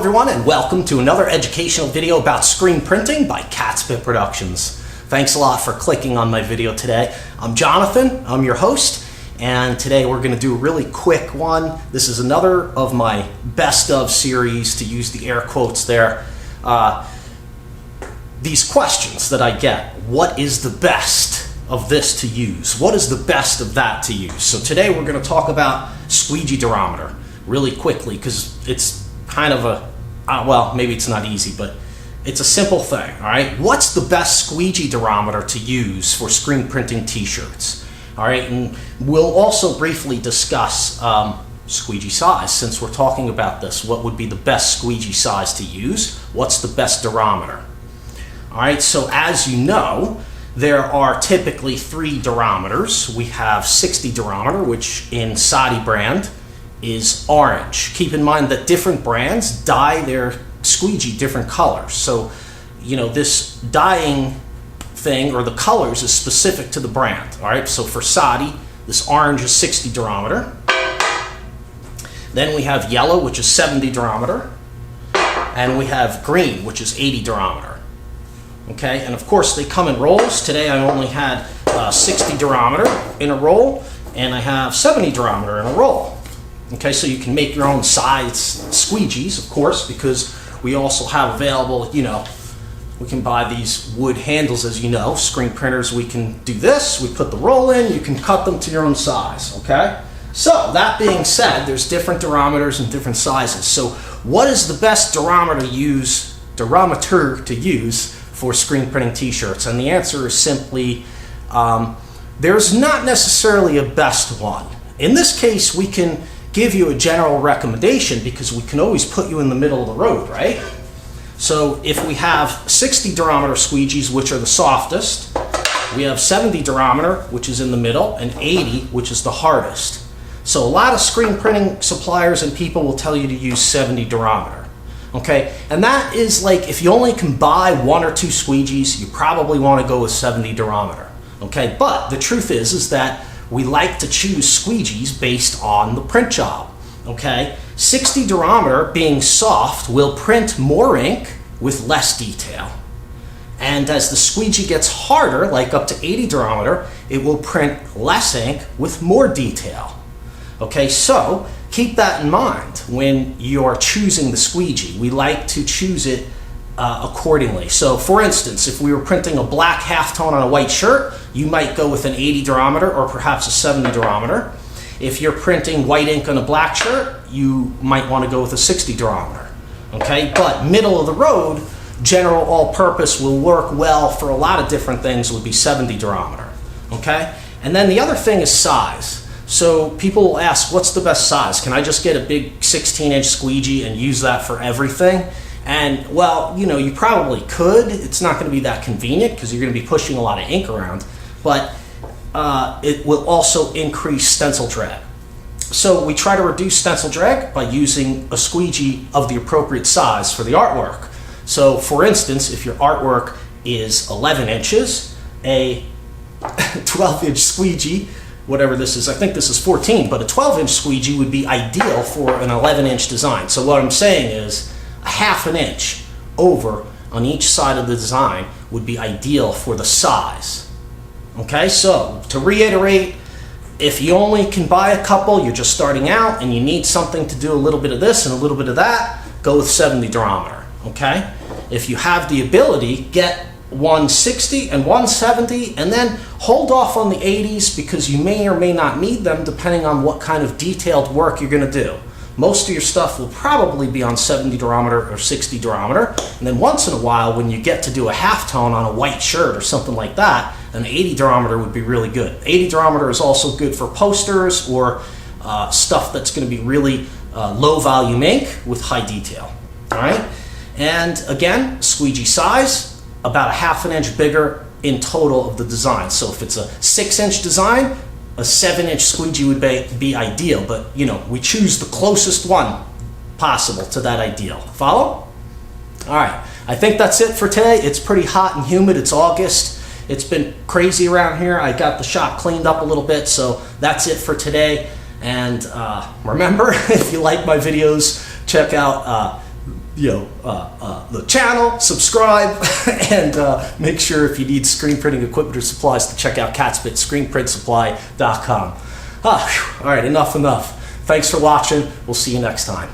everyone, and welcome to another educational video about screen printing by Catspit Productions. Thanks a lot for clicking on my video today. I'm Jonathan, I'm your host, and today we're going to do a really quick one. This is another of my best of series, to use the air quotes there. These questions that I get: what is the best of this to use? What is the best of that to use? So today we're going to talk about Squeegee Durometer really quickly, because it's kind of a, well, maybe it's not easy, but it's a simple thing, all right? What's the best Squeegee Durometer to use for screen printing t-shirts? All right, and we'll also briefly discuss squeegee size. Since we're talking about this, what would be the best squeegee size to use? What's the best durometer? All right, so as you know, there are typically three durometers. We have 60 durometer, which in Sadi brand is orange. Keep in mind that different brands dye their squeegee different colors. So, you know, this dyeing thing, or the colors, is specific to the brand. All right, so for Sadi, this orange is 60 durometer. Then we have yellow, which is 70 durometer. And we have green, which is 80 durometer. Okay, and of course they come in rolls. Today I only had 60 durometer in a roll, and I have 70 durometer in a roll. Okay, so you can make your own size squeegees, of course, because we also have available, you know, we can buy these wood handles, as you know, screen printers. We can do this, we put the roll in, you can cut them to your own size, okay? So, that being said, there's different durometers and different sizes. So, what is the best durometer to use for screen printing t-shirts? And the answer is simply, there's not necessarily a best one. In this case, we can give you a general recommendation, because we can always put you in the middle of the road, right? So if we have 60 durometer squeegees, which are the softest, we have 70 durometer, which is in the middle, and 80, which is the hardest. So a lot of screen printing suppliers and people will tell you to use 70 durometer. Okay, and that is like, if you only can buy one or two squeegees, you probably want to go with 70 durometer. Okay, but the truth is that we like to choose squeegees based on the print job. Okay, 60 durometer, being soft, will print more ink with less detail. And as the squeegee gets harder, like up to 80 durometer, it will print less ink with more detail. Okay, so keep that in mind when you're choosing the squeegee. We like to choose it accordingly. So for instance, if we were printing a black halftone on a white shirt, you might go with an 80 durometer or perhaps a 70 durometer. If you're printing white ink on a black shirt, you might want to go with a 60 durometer. Okay, but middle of the road, general all-purpose, will work well for a lot of different things, would be 70 durometer. Okay, and then the other thing is size. So people will ask, what's the best size? Can I just get a big 16-inch squeegee and use that for everything? And, well, you know, you probably could. It's not going to be that convenient, because you're going to be pushing a lot of ink around, but it will also increase stencil drag. So we try to reduce stencil drag by using a squeegee of the appropriate size for the artwork. So for instance, if your artwork is 11 inches, a 12-inch squeegee, whatever this is, I think this is 14, but a 12-inch squeegee would be ideal for an 11-inch design. So what I'm saying is, a half an inch over on each side of the design would be ideal for the size. Okay, so to reiterate, if you only can buy a couple, you're just starting out and you need something to do a little bit of this and a little bit of that, go with 70 durometer. Okay, if you have the ability, get 160 and 170, and then hold off on the 80s, because you may or may not need them depending on what kind of detailed work you're going to do. Most of your stuff will probably be on 70 durometer or 60 durometer, and then once in a while, when you get to do a halftone on a white shirt or something like that, an 80 durometer would be really good. 80 durometer is also good for posters or stuff that's going to be really low volume ink with high detail. All right, and again, squeegee size, about a half an inch bigger in total of the design. So if it's a 6-inch design, a 7-inch squeegee would be ideal, but you know, we choose the closest one possible to that ideal. Follow? All right, I think that's it for today. It's pretty hot and humid. It's August. It's been crazy around here. I got the shop cleaned up a little bit, so that's it for today. And remember, if you like my videos, check out the channel, subscribe, and make sure if you need screen printing equipment or supplies to check out Catspit, screenprintsupply.com. All right, enough. Thanks for watching. We'll see you next time.